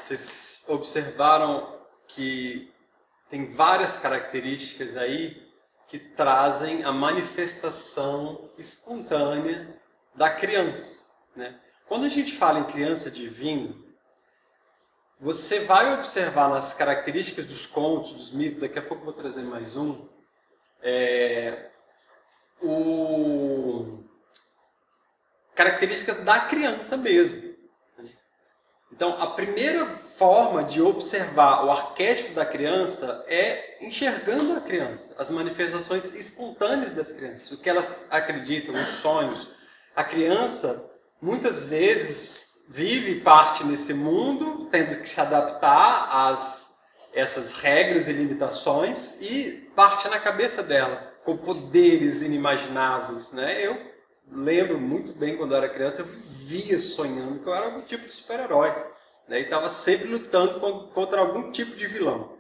Vocês observaram que tem várias características aí que trazem a manifestação espontânea da criança, né? Quando a gente fala em criança divina, você vai observar nas características dos contos, dos mitos, daqui a pouco eu vou trazer mais um, características da criança mesmo. Então, a primeira forma de observar o arquétipo da criança é enxergando a criança, as manifestações espontâneas das crianças, o que elas acreditam, os sonhos. A criança, muitas vezes, vive parte nesse mundo, tendo que se adaptar a essas regras e limitações, e parte na cabeça dela, com poderes inimagináveis, né? Eu lembro muito bem, quando eu era criança, eu vivia sonhando que eu era algum tipo de super-herói, né? E estava sempre lutando contra algum tipo de vilão.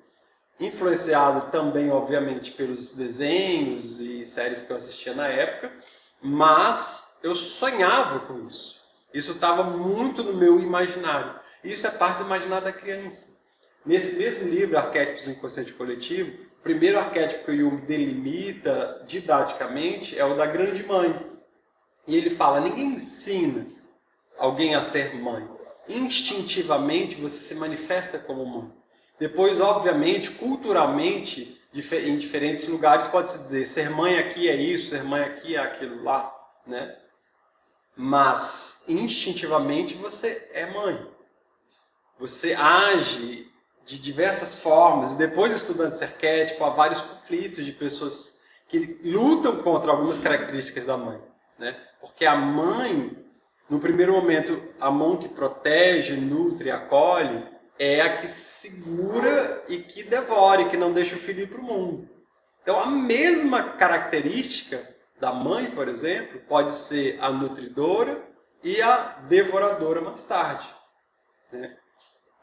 Influenciado também, obviamente, pelos desenhos e séries que eu assistia na época, mas eu sonhava com isso. Isso estava muito no meu imaginário. Isso é parte do imaginário da criança. Nesse mesmo livro, Arquétipos Inconsciente Coletivo, o primeiro arquétipo que o Jung delimita didaticamente é o da grande mãe. E ele fala, ninguém ensina alguém a ser mãe. Instintivamente você se manifesta como mãe. Depois, obviamente, culturalmente, em diferentes lugares pode-se dizer, ser mãe aqui é isso, ser mãe aqui é aquilo lá, né? Mas, instintivamente, você é mãe. Você age de diversas formas. E depois, estudando esse arquétipo, há vários conflitos de pessoas que lutam contra algumas características da mãe, né? Porque a mãe, no primeiro momento, a mão que protege, nutre, acolhe, é a que segura e que devora, que não deixa o filho ir para o mundo. Então, a mesma característica da mãe, por exemplo, pode ser a nutridora e a devoradora mais tarde, né?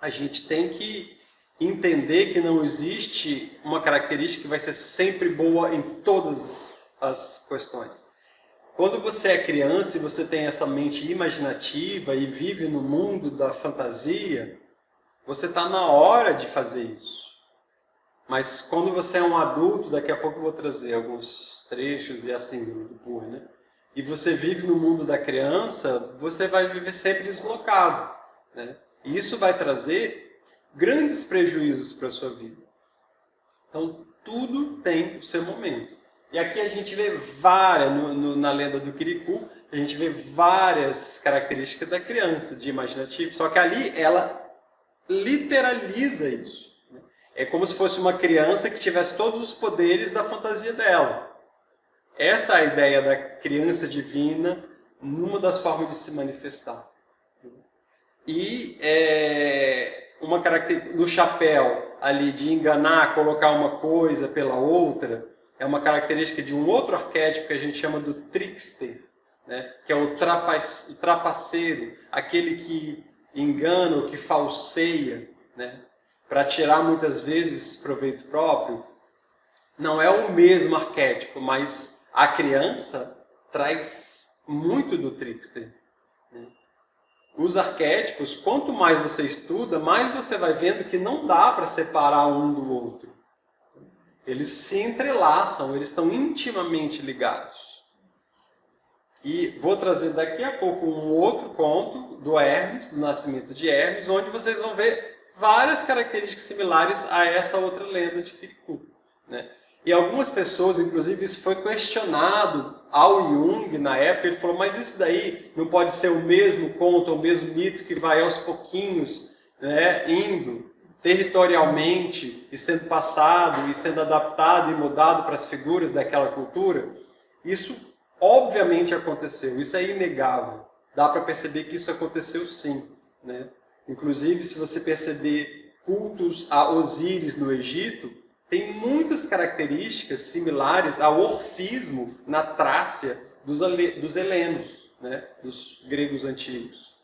A gente tem que entender que não existe uma característica que vai ser sempre boa em todas as questões. Quando você é criança e você tem essa mente imaginativa e vive no mundo da fantasia, você está na hora de fazer isso. Mas quando você é um adulto, daqui a pouco eu vou trazer alguns trechos e assim do Burr, né? E você vive no mundo da criança, você vai viver sempre deslocado, né? E isso vai trazer grandes prejuízos para a sua vida. Então, tudo tem o seu momento. E aqui a gente vê várias, na lenda do Kirikou, a gente vê várias características da criança, de imaginativo, só que ali ela literaliza isso. É como se fosse uma criança que tivesse todos os poderes da fantasia dela. Essa é a ideia da criança divina numa das formas de se manifestar. E uma característica no chapéu ali de enganar, colocar uma coisa pela outra, é uma característica de um outro arquétipo que a gente chama do trickster, né? Que é o trapaceiro, aquele que engana ou que falseia, né? Para tirar muitas vezes proveito próprio. Não é o mesmo arquétipo, mas a criança traz muito do trickster, né? Os arquétipos, quanto mais você estuda, mais você vai vendo que não dá para separar um do outro. Eles se entrelaçam, eles estão intimamente ligados. E vou trazer daqui a pouco um outro conto do Hermes, do nascimento de Hermes, onde vocês vão ver várias características similares a essa outra lenda de Kirikou, né? E algumas pessoas, inclusive, isso foi questionado ao Jung na época, ele falou, mas isso daí não pode ser o mesmo conto, o mesmo mito que vai aos pouquinhos, né, indo territorialmente e sendo passado e sendo adaptado e mudado para as figuras daquela cultura? Isso obviamente aconteceu, isso é inegável. Dá para perceber que isso aconteceu sim, né? Inclusive, se você perceber cultos a Osíris no Egito, tem muitas características similares ao orfismo na Trácia dos helenos, né? Dos gregos antigos.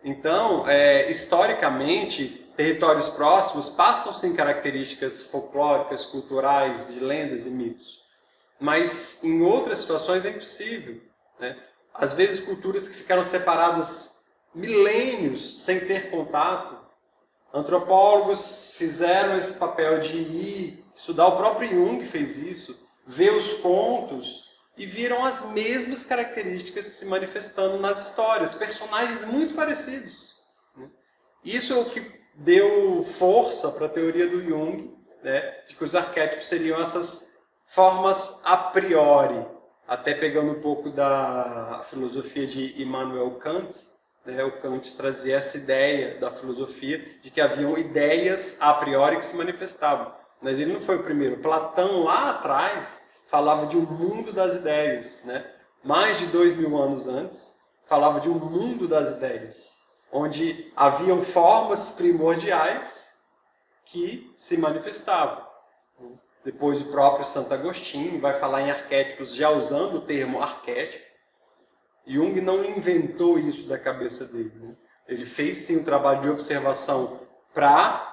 Então, historicamente, territórios próximos passam sim características folclóricas, culturais, de lendas e mitos. Mas em outras situações é impossível, né? Às vezes culturas que ficaram separadas milênios sem ter contato Antropólogos fizeram esse papel de ir estudar, o próprio Jung fez isso, ver os contos e viram as mesmas características se manifestando nas histórias, personagens muito parecidos. Isso é o que deu força para a teoria do Jung, né, de que os arquétipos seriam essas formas a priori, até pegando um pouco da filosofia de Immanuel Kant, né, o Kant trazia essa ideia da filosofia de que haviam ideias a priori que se manifestavam. Mas ele não foi o primeiro. Platão, lá atrás, falava de um mundo das ideias. Né? Mais de 2000 anos antes, falava de um mundo das ideias, onde haviam formas primordiais que se manifestavam. Depois o próprio Santo Agostinho vai falar em arquétipos, já usando o termo arquétipo. Jung não inventou isso da cabeça dele. Né? Ele fez sim um trabalho de observação para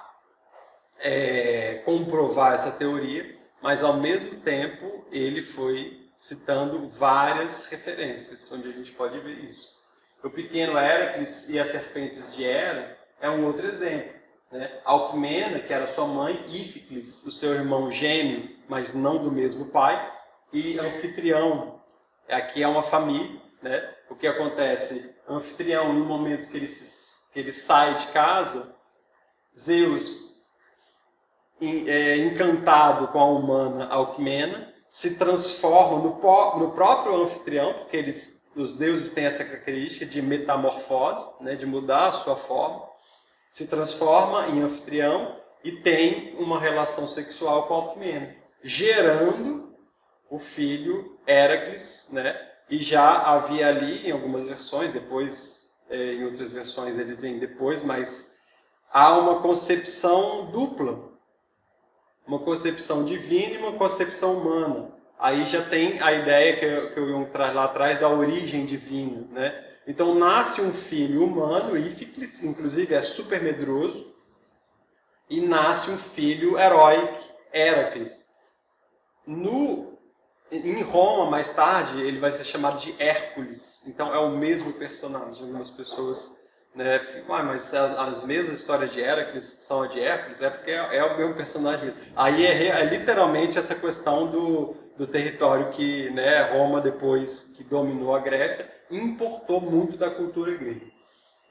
comprovar essa teoria, mas ao mesmo tempo ele foi citando várias referências, onde a gente pode ver isso. O pequeno Héracles e as serpentes de Hera é um outro exemplo. Né? Alcmena, que era sua mãe, Íficles, o seu irmão gêmeo, mas não do mesmo pai, e Anfitrião, aqui é uma família. Né? O que acontece? Anfitrião, no momento que ele sai de casa, Zeus, encantado com a humana Alcmena, se transforma no próprio Anfitrião, porque os deuses têm essa característica de metamorfose, né? De mudar a sua forma, se transforma em Anfitrião e tem uma relação sexual com Alcmena, gerando o filho Héracles, né? E já havia ali, em algumas versões, depois, em outras versões ele vem depois, mas há uma concepção dupla. Uma concepção divina e uma concepção humana. Aí já tem a ideia que o Jung traz lá atrás da origem divina. Né? Então nasce um filho humano, Íficles, inclusive é super medroso, e nasce um filho heróico, Héracles. Em Roma, mais tarde, ele vai ser chamado de Hércules. Então é o mesmo personagem. Algumas pessoas, né, ficam, mas as mesmas histórias de Héracles são a de Hércules? É porque é o mesmo personagem. Aí é literalmente essa questão do território que, né, Roma, depois que dominou a Grécia, importou muito da cultura grega.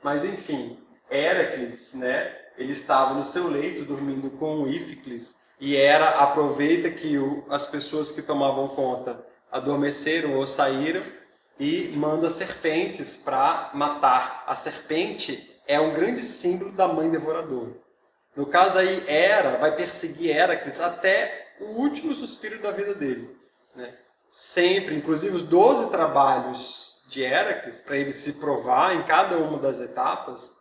Mas enfim, Héracles, né, ele estava no seu leito, dormindo com Íficles, e Hera aproveita que as pessoas que tomavam conta adormeceram ou saíram e manda serpentes para matar. A serpente é um grande símbolo da mãe devoradora. No caso aí, Hera vai perseguir Héracles até o último suspiro da vida dele. Né? Sempre, inclusive os 12 trabalhos de Héracles, para ele se provar em cada uma das etapas,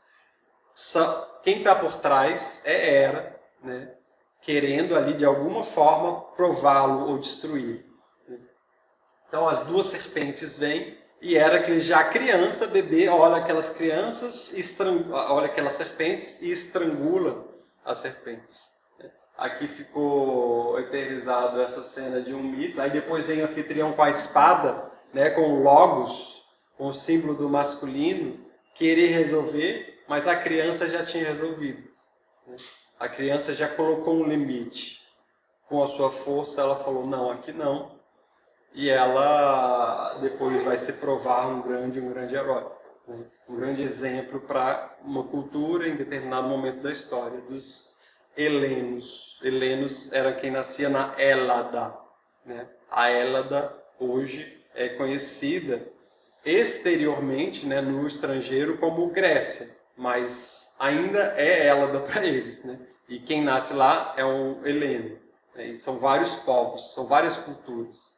quem está por trás é Hera, né? Querendo ali de alguma forma prová-lo ou destruir. Então as duas serpentes vêm e Héracles já criança, bebê, olha aquelas crianças, olha aquelas serpentes e estrangula as serpentes. Aqui ficou eternizado essa cena de um mito. Aí depois vem o anfitrião com a espada, né, com o logos, com o símbolo do masculino, querer resolver, mas a criança já tinha resolvido. A criança já colocou um limite. Com a sua força, ela falou, não, aqui não. E ela depois vai se provar um grande herói. Né? Um grande exemplo para uma cultura em determinado momento da história dos helenos. Helenos era quem nascia na Hélada. Né? A Hélada hoje é conhecida exteriormente, né, no estrangeiro como Grécia, mas ainda é Hélada para eles. Né? E quem nasce lá é um heleno. Né? São vários povos, são várias culturas.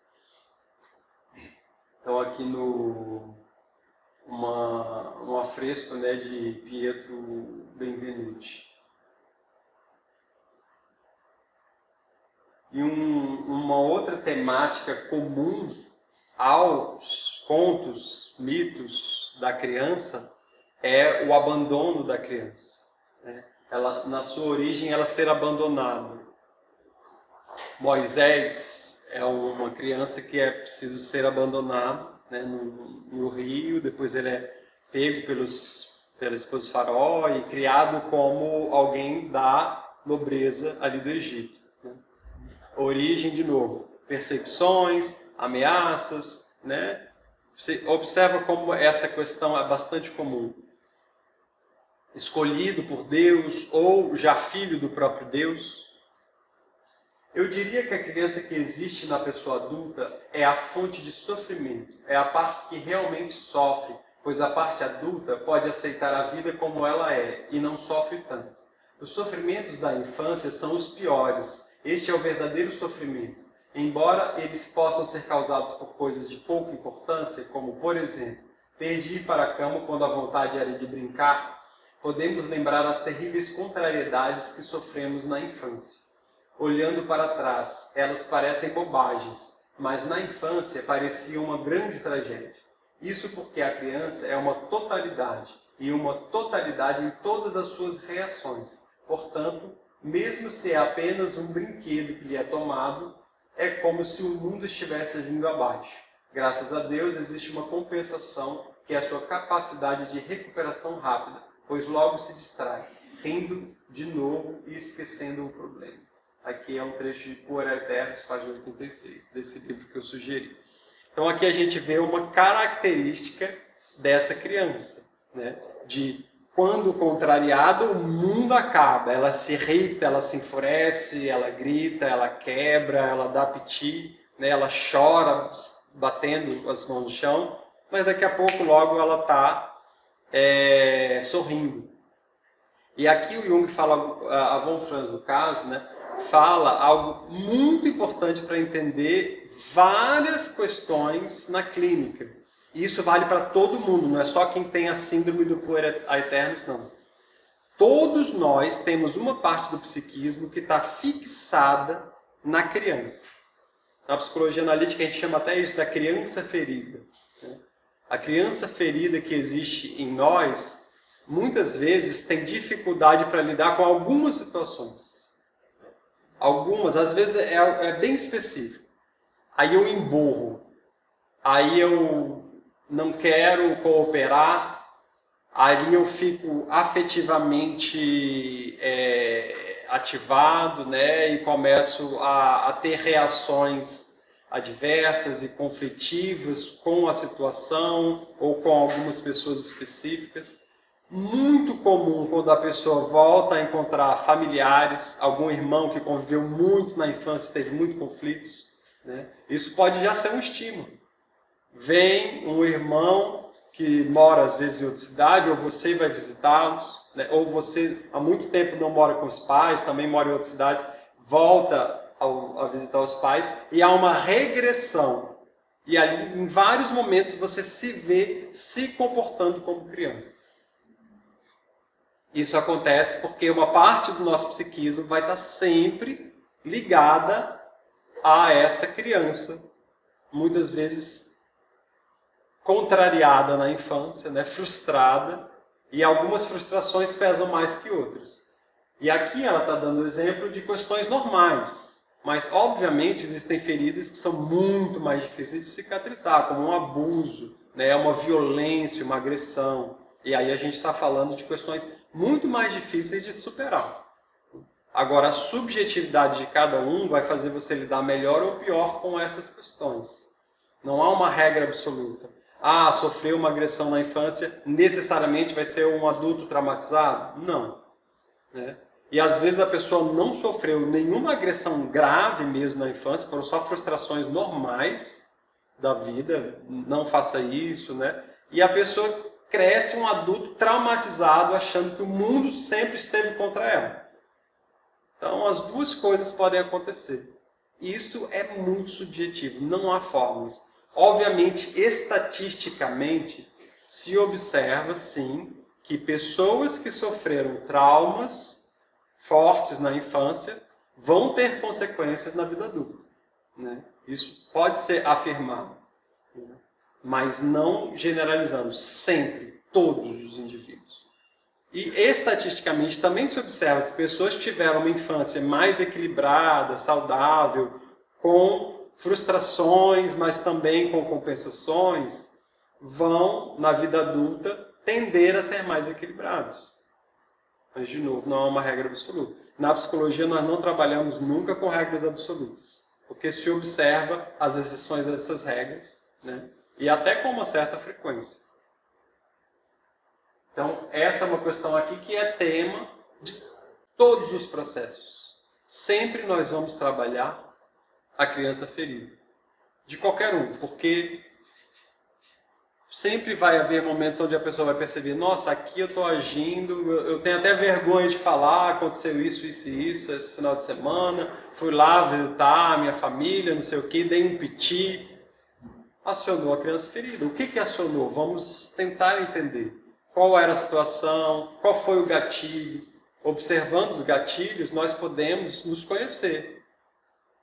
Então aqui um afresco, né, de Pietro Benvenuti. E uma outra temática comum aos contos, mitos da criança é o abandono da criança. Né? Ela, na sua origem, ela ser abandonada. Moisés é uma criança que é preciso ser abandonado, né, no rio, depois ele é pego pela esposa do faraó e criado como alguém da nobreza ali do Egito. Né? Origem, de novo, perseguições, ameaças, né? Você observa como essa questão é bastante comum. Escolhido por Deus ou já filho do próprio Deus. Eu diria que a criança que existe na pessoa adulta é a fonte de sofrimento, é a parte que realmente sofre, pois a parte adulta pode aceitar a vida como ela é e não sofre tanto. Os sofrimentos da infância são os piores. Este é o verdadeiro sofrimento. Embora eles possam ser causados por coisas de pouca importância, como, por exemplo, ter de ir para a cama quando a vontade era de brincar, podemos lembrar as terríveis contrariedades que sofremos na infância. Olhando para trás, elas parecem bobagens, mas na infância pareciam uma grande tragédia. Isso porque a criança é uma totalidade, e uma totalidade em todas as suas reações. Portanto, mesmo se é apenas um brinquedo que lhe é tomado, é como se o mundo estivesse vindo abaixo. Graças a Deus existe uma compensação, que é a sua capacidade de recuperação rápida, pois logo se distrai, rindo de novo e esquecendo o problema. Aqui é um trecho de Por Eternos, página 86, desse livro que eu sugeri. Então aqui a gente vê uma característica dessa criança, né? De quando contrariada, o mundo acaba. Ela se irrita, ela se enfurece, ela grita, ela quebra, ela dá piti, né? Ela chora, batendo as mãos no chão, mas daqui a pouco logo ela está sorrindo. E aqui o Jung fala, a von Franz no caso, né? Fala algo muito importante para entender várias questões na clínica. E isso vale para todo mundo, não é só quem tem a síndrome do puer aeternus, não. Todos nós temos uma parte do psiquismo que está fixada na criança. Na psicologia analítica a gente chama até isso da criança ferida. A criança ferida que existe em nós, muitas vezes tem dificuldade para lidar com algumas situações. Algumas, às vezes, é bem específico. Aí eu emburro. Aí eu não quero cooperar. Aí eu fico afetivamente ativado, né? E começo a ter reações adversas e conflitivas com a situação ou com algumas pessoas específicas. Muito comum quando a pessoa volta a encontrar familiares, algum irmão que conviveu muito na infância, teve muitos conflitos, né? Isso pode já ser um estímulo. Vem um irmão que mora às vezes em outra cidade, ou você vai visitá-los, né? Ou você há muito tempo não mora com os pais, também mora em outras cidades, volta a visitar os pais e há uma regressão. E ali, em vários momentos, você se vê se comportando como criança. Isso acontece porque uma parte do nosso psiquismo vai estar sempre ligada a essa criança, muitas vezes contrariada na infância, né? Frustrada, e algumas frustrações pesam mais que outras. E aqui ela está dando exemplo de questões normais, mas obviamente existem feridas que são muito mais difíceis de cicatrizar, como um abuso, né? Uma violência, uma agressão. E aí a gente está falando de questões muito mais difíceis de superar. Agora, a subjetividade de cada um vai fazer você lidar melhor ou pior com essas questões. Não há uma regra absoluta. Ah, sofreu uma agressão na infância, necessariamente vai ser um adulto traumatizado? Não. Né? E às vezes a pessoa não sofreu nenhuma agressão grave mesmo na infância, foram só frustrações normais da vida, não faça isso, né? E a pessoa cresce um adulto traumatizado, achando que o mundo sempre esteve contra ela. Então, as duas coisas podem acontecer. E isso é muito subjetivo, não há fórmulas. Obviamente, estatisticamente, se observa, sim, que pessoas que sofreram traumas fortes na infância vão ter consequências na vida adulta. Né? Isso pode ser afirmado. Né? Mas não generalizando, sempre, todos os indivíduos. E estatisticamente também se observa que pessoas que tiveram uma infância mais equilibrada, saudável, com frustrações, mas também com compensações, vão, na vida adulta, tender a ser mais equilibrados. Mas, de novo, não é uma regra absoluta. Na psicologia, nós não trabalhamos nunca com regras absolutas, porque se observa as exceções dessas regras, né? E até com uma certa frequência. Então, essa é uma questão aqui que é tema de todos os processos. Sempre nós vamos trabalhar a criança ferida. De qualquer um, porque sempre vai haver momentos onde a pessoa vai perceber, nossa, aqui eu estou agindo, eu tenho até vergonha de falar, aconteceu isso, isso e isso, esse final de semana, fui lá visitar a minha família, não sei o que, dei um piti, acionou a criança ferida. O que acionou? Vamos tentar entender qual era a situação, qual foi o gatilho. Observando os gatilhos, nós podemos nos conhecer.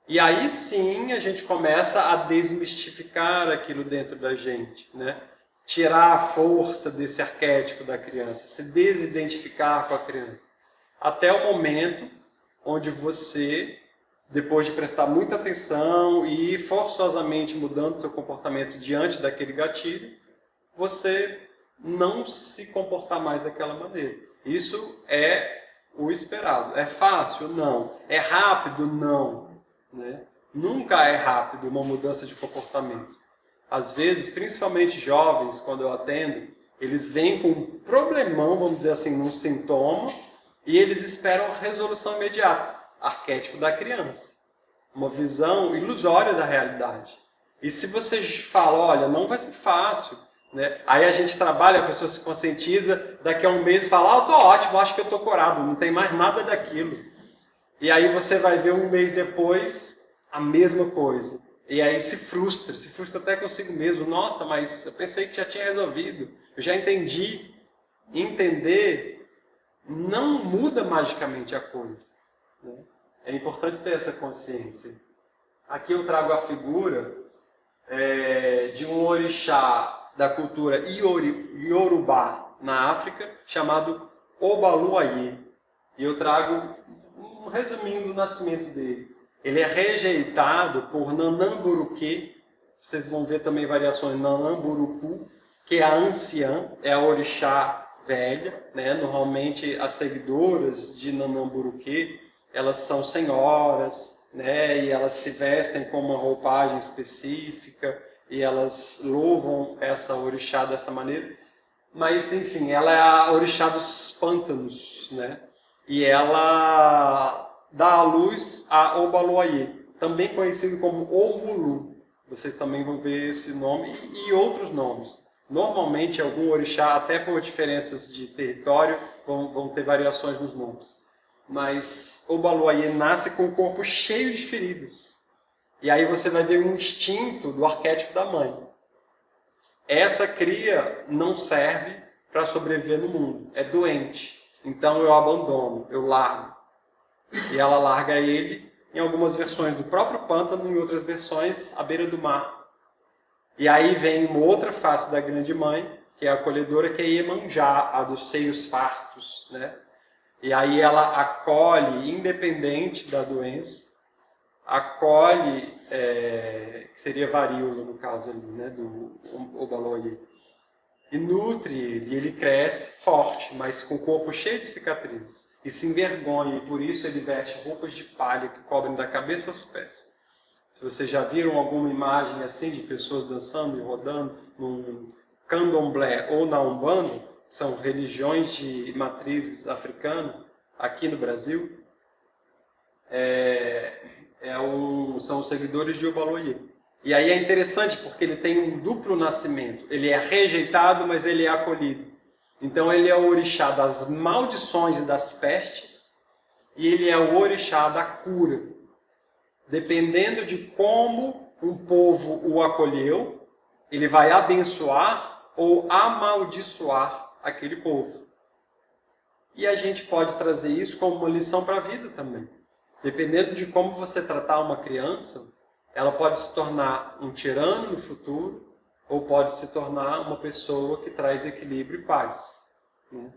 E aí sim a gente começa a desmistificar aquilo dentro da gente, né? Tirar a força desse arquétipo da criança, se desidentificar com a criança. Até o momento onde você, depois de prestar muita atenção e forçosamente mudando seu comportamento diante daquele gatilho, você não se comportar mais daquela maneira. Isso é o esperado. É fácil? Não. É rápido? Não. Né? Nunca é rápido uma mudança de comportamento. Às vezes, principalmente jovens, quando eu atendo, eles vêm com um problemão, vamos dizer assim, num sintoma, e eles esperam a resolução imediata. Arquétipo da criança. Uma visão ilusória da realidade. E se você fala, olha, não vai ser fácil, né? Aí a gente trabalha, a pessoa se conscientiza, daqui a um mês fala, eu tô ótimo, acho que eu tô curado, não tem mais nada daquilo. E aí você vai ver um mês depois a mesma coisa. E aí se frustra até consigo mesmo. Nossa, mas eu pensei que já tinha resolvido, eu já entendi. Entender não muda magicamente a coisa, né? É importante ter essa consciência. Aqui eu trago a figura de um orixá da cultura Yorubá na África, chamado Obaluayê. E eu trago um resuminho do nascimento dele. Ele é rejeitado por Nanamburuque, vocês vão ver também variações Nanamburuku, que é a anciã, é a orixá velha, né? Normalmente as seguidoras de Nanamburuque, elas são senhoras, né? E elas se vestem com uma roupagem específica, e elas louvam essa orixá dessa maneira. Mas, enfim, ela é a orixá dos pântanos, né? E ela dá à luz a Obaluayê, também conhecido como Omulu. Vocês também vão ver esse nome e outros nomes. Normalmente, algum orixá, até por diferenças de território, vão ter variações nos nomes. Mas Obaluayê nasce com o corpo cheio de feridas. E aí você vai ver um instinto do arquétipo da mãe. Essa cria não serve para sobreviver no mundo, é doente. Então eu abandono, eu largo. E ela larga ele, em algumas versões do próprio pântano, em outras versões à beira do mar. E aí vem uma outra face da grande mãe, que é a acolhedora, que é Iemanjá, a dos seios fartos, né? E aí ela acolhe, independente da doença, acolhe, que seria varíola no caso ali, né, do Obaluayê, e nutre ele, e ele cresce forte, mas com o corpo cheio de cicatrizes, e se envergonha, e por isso ele veste roupas de palha que cobrem da cabeça aos pés. Se vocês já viram alguma imagem assim de pessoas dançando e rodando num candomblé ou na Umbanda, que são religiões de matrizes africana, aqui no Brasil, são os seguidores de Obaluayê. E aí é interessante porque ele tem um duplo nascimento. Ele é rejeitado, mas ele é acolhido. Então ele é o orixá das maldições e das pestes, e ele é o orixá da cura. Dependendo de como um povo o acolheu, ele vai abençoar ou amaldiçoar aquele povo. E a gente pode trazer isso como uma lição para a vida também. Dependendo de como você tratar uma criança, ela pode se tornar um tirano no futuro, ou pode se tornar uma pessoa que traz equilíbrio e paz, né?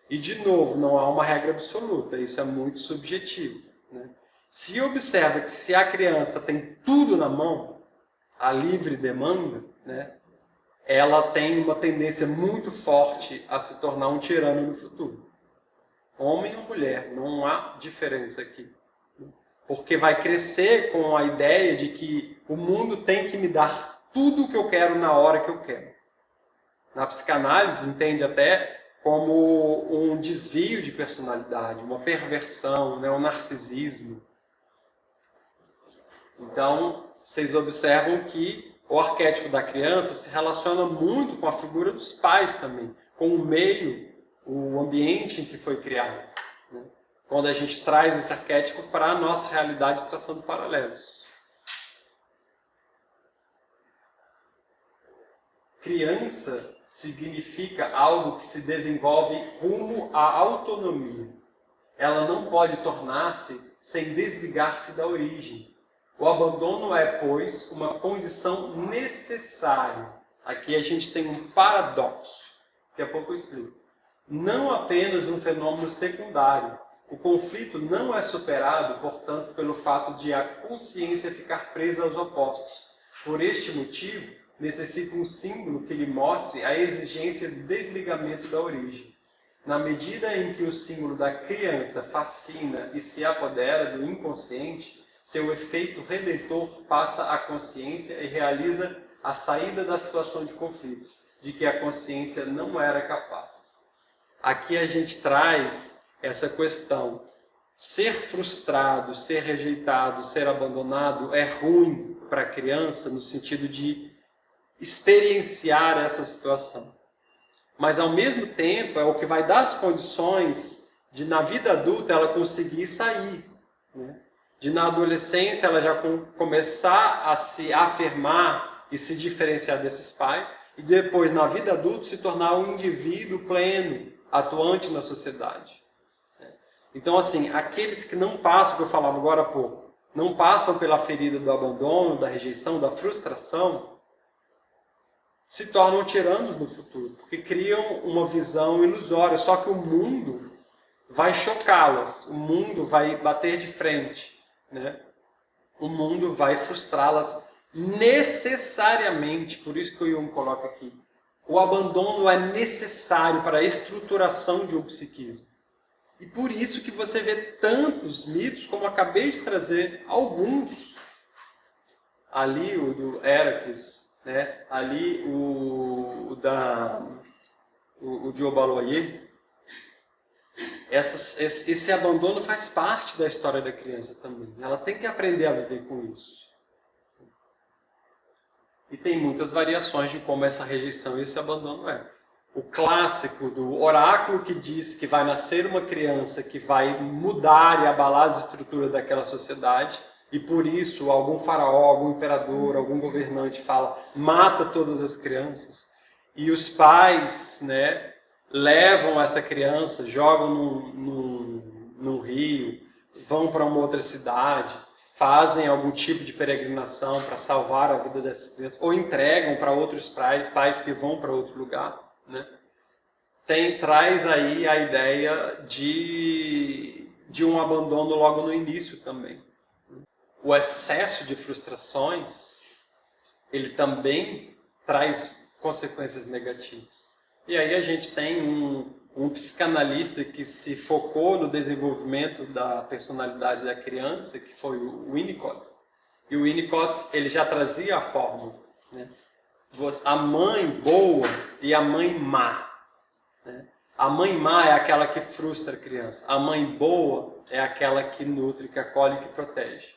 E, de novo, não há uma regra absoluta, isso é muito subjetivo, né? Se observa que se a criança tem tudo na mão, a livre demanda, né, ela tem uma tendência muito forte a se tornar um tirano no futuro. Homem ou mulher, não há diferença aqui. Porque vai crescer com a ideia de que o mundo tem que me dar tudo o que eu quero na hora que eu quero. Na psicanálise, entende até como um desvio de personalidade, uma perversão, né, um narcisismo. Então, vocês observam que o arquétipo da criança se relaciona muito com a figura dos pais também, com o meio, o ambiente em que foi criado. Né? Quando a gente traz esse arquétipo para a nossa realidade, traçando paralelos. Criança significa algo que se desenvolve rumo à autonomia. Ela não pode tornar-se sem desligar-se da origem. O abandono é, pois, uma condição necessária. Aqui a gente tem um paradoxo, daqui a pouco eu explico. Não apenas um fenômeno secundário. O conflito não é superado, portanto, pelo fato de a consciência ficar presa aos opostos. Por este motivo, necessita um símbolo que lhe mostre a exigência do desligamento da origem. Na medida em que o símbolo da criança fascina e se apodera do inconsciente, seu efeito redentor passa à consciência e realiza a saída da situação de conflito, de que a consciência não era capaz. Aqui a gente traz essa questão. Ser frustrado, ser rejeitado, ser abandonado é ruim para a criança no sentido de experienciar essa situação. Mas, ao mesmo tempo, é o que vai dar as condições de, na vida adulta, ela conseguir sair. Né? De, na adolescência, ela já começar a se afirmar e se diferenciar desses pais. E depois, na vida adulta, se tornar um indivíduo pleno, atuante na sociedade. Então, assim, aqueles que não passam, que eu falava agora há pouco, não passam pela ferida do abandono, da rejeição, da frustração, se tornam tiranos no futuro, porque criam uma visão ilusória, só que o mundo vai chocá-las, o mundo vai bater de frente, né? O mundo vai frustrá-las necessariamente, por isso que o Jung coloca aqui. O abandono é necessário para a estruturação de um psiquismo. E por isso que você vê tantos mitos, como acabei de trazer alguns. Ali o do Héracles, né? Ali o de Obaloaiê. Esse abandono faz parte da história da criança também. Ela tem que aprender a viver com isso. E tem muitas variações de como essa rejeição e esse abandono é. O clássico do oráculo que diz que vai nascer uma criança que vai mudar e abalar as estruturas daquela sociedade, e por isso algum faraó, algum imperador, algum governante fala, mata todas as crianças, e os pais, né, levam essa criança, jogam num rio, vão para uma outra cidade, fazem algum tipo de peregrinação para salvar a vida dessa criança, ou entregam para outros pais que vão para outro lugar. Né? Traz aí a ideia de um abandono logo no início também. O excesso de frustrações, ele também traz consequências negativas. E aí a gente tem um psicanalista que se focou no desenvolvimento da personalidade da criança, que foi o Winnicott. E o Winnicott, ele já trazia a fórmula, né? A mãe boa e a mãe má. Né? A mãe má é aquela que frustra a criança. A mãe boa é aquela que nutre, que acolhe e que protege.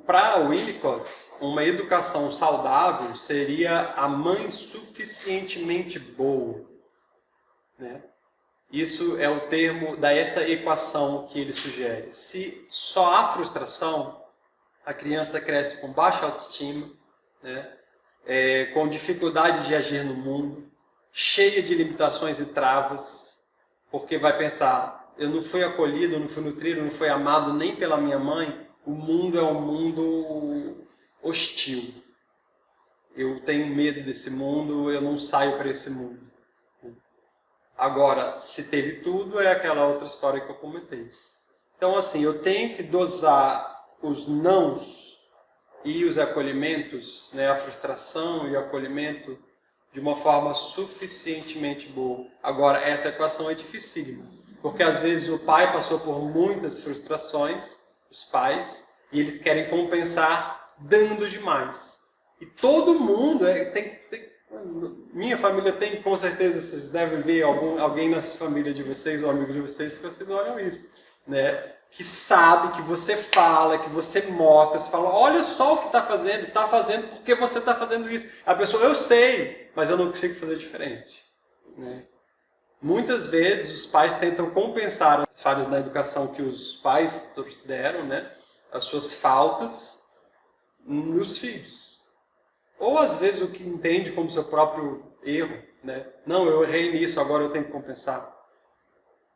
Para o Winnicott, uma educação saudável seria a mãe suficientemente boa. Né? Isso é o termo dessa equação que ele sugere. Se só há frustração, a criança cresce com baixa autoestima, né? Com dificuldade de agir no mundo, cheia de limitações e travas, porque vai pensar, eu não fui acolhido, eu não fui nutrido, eu não fui amado nem pela minha mãe, o mundo é um mundo hostil. Eu tenho medo desse mundo, eu não saio para esse mundo. Agora, se teve tudo, é aquela outra história que eu comentei. Então, assim, eu tenho que dosar os nãos e os acolhimentos, né, a frustração e o acolhimento de uma forma suficientemente boa. Agora, essa equação é dificílima, porque às vezes o pai passou por muitas frustrações, os pais, e eles querem compensar dando demais. E todo mundo minha família tem, com certeza, vocês devem ver alguém na família de vocês, ou amigo de vocês, que vocês olham isso, né? Que sabe, que você fala, que você mostra, você fala, olha só o que está fazendo porque você está fazendo isso. A pessoa, eu sei, mas eu não consigo fazer diferente. Né? Muitas vezes os pais tentam compensar as falhas na educação que os pais deram, né? As suas faltas nos filhos. Ou às vezes o que entende como seu próprio erro. Né? Não, eu errei nisso, agora eu tenho que compensar.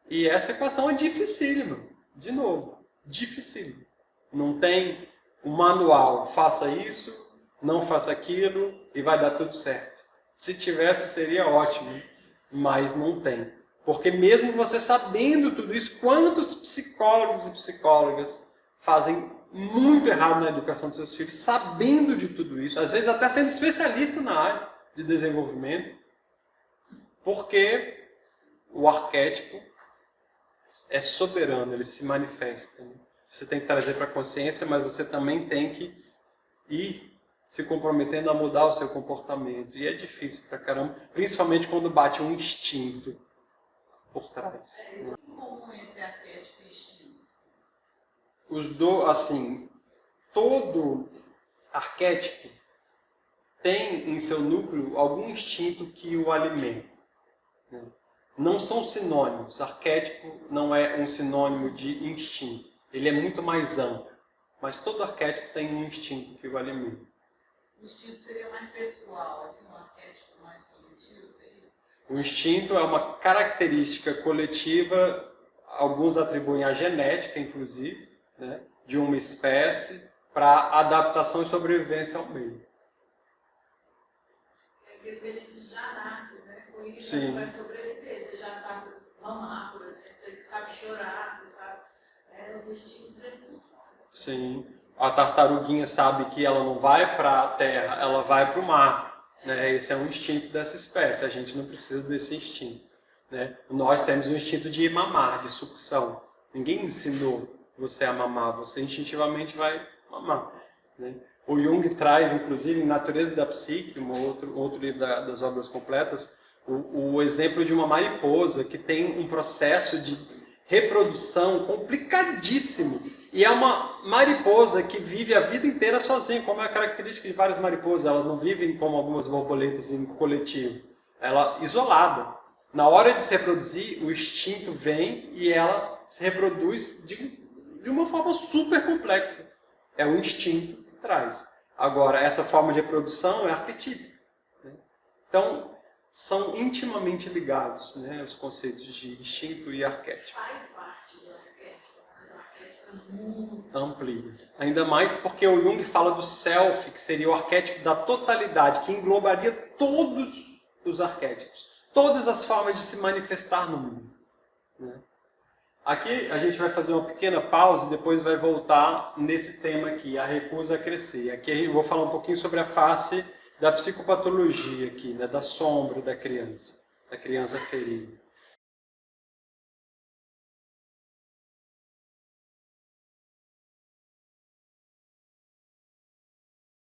E essa equação é dificílima. De novo, dificílimo. Não tem um manual, faça isso, não faça aquilo e vai dar tudo certo. Se tivesse, seria ótimo, mas não tem. Porque mesmo você sabendo tudo isso, quantos psicólogos e psicólogas fazem muito errado na educação dos seus filhos, sabendo de tudo isso, às vezes até sendo especialista na área de desenvolvimento, porque o arquétipo é soberano, ele se manifesta. Né? Você tem que trazer para a consciência, mas você também tem que ir se comprometendo a mudar o seu comportamento. E é difícil pra caramba, principalmente quando bate um instinto por trás. É muito comum entre arquétipo e instinto. Assim, todo arquétipo tem em seu núcleo algum instinto que o alimenta. Né? Não são sinônimos. Arquétipo não é um sinônimo de instinto. Ele é muito mais amplo. Mas todo arquétipo tem um instinto que o alimenta. O instinto seria mais pessoal, assim, um arquétipo mais coletivo, é isso? O instinto é uma característica coletiva, alguns atribuem à genética, inclusive, né, de uma espécie, para adaptação e sobrevivência ao meio. É aquilo que a gente já nasce, né? Com isso Sim. você vai sobreviver, você já sabe mamar, por exemplo, você sabe chorar, você sabe os instintos responsáveis. Sim. A tartaruguinha sabe que ela não vai para a terra, ela vai para o mar. Né? Esse é um instinto dessa espécie, a gente não precisa desse instinto. Né? Nós temos um instinto de mamar, de sucção. Ninguém ensinou você a mamar, você instintivamente vai mamar. Né? O Jung traz, inclusive, em Natureza da Psique, outro livro das obras completas, o exemplo de uma mariposa que tem um processo de reprodução complicadíssimo. E é uma mariposa que vive a vida inteira sozinha, como é a característica de várias mariposas. Elas não vivem como algumas borboletas em coletivo. Ela isolada. Na hora de se reproduzir, o instinto vem e ela se reproduz de uma forma super complexa. É o instinto que traz. Agora, essa forma de reprodução é arquetípica. Né? Então, são intimamente ligados, né, os conceitos de instinto e arquétipo. Faz parte do arquétipo, mas o arquétipo é muito Amplia. Ainda mais porque o Jung fala do self, que seria o arquétipo da totalidade, que englobaria todos os arquétipos, todas as formas de se manifestar no mundo. Né? Aqui a gente vai fazer uma pequena pausa e depois vai voltar nesse tema aqui, a recusa a crescer. Aqui eu vou falar um pouquinho sobre a face da psicopatologia aqui, né, da sombra da criança ferida.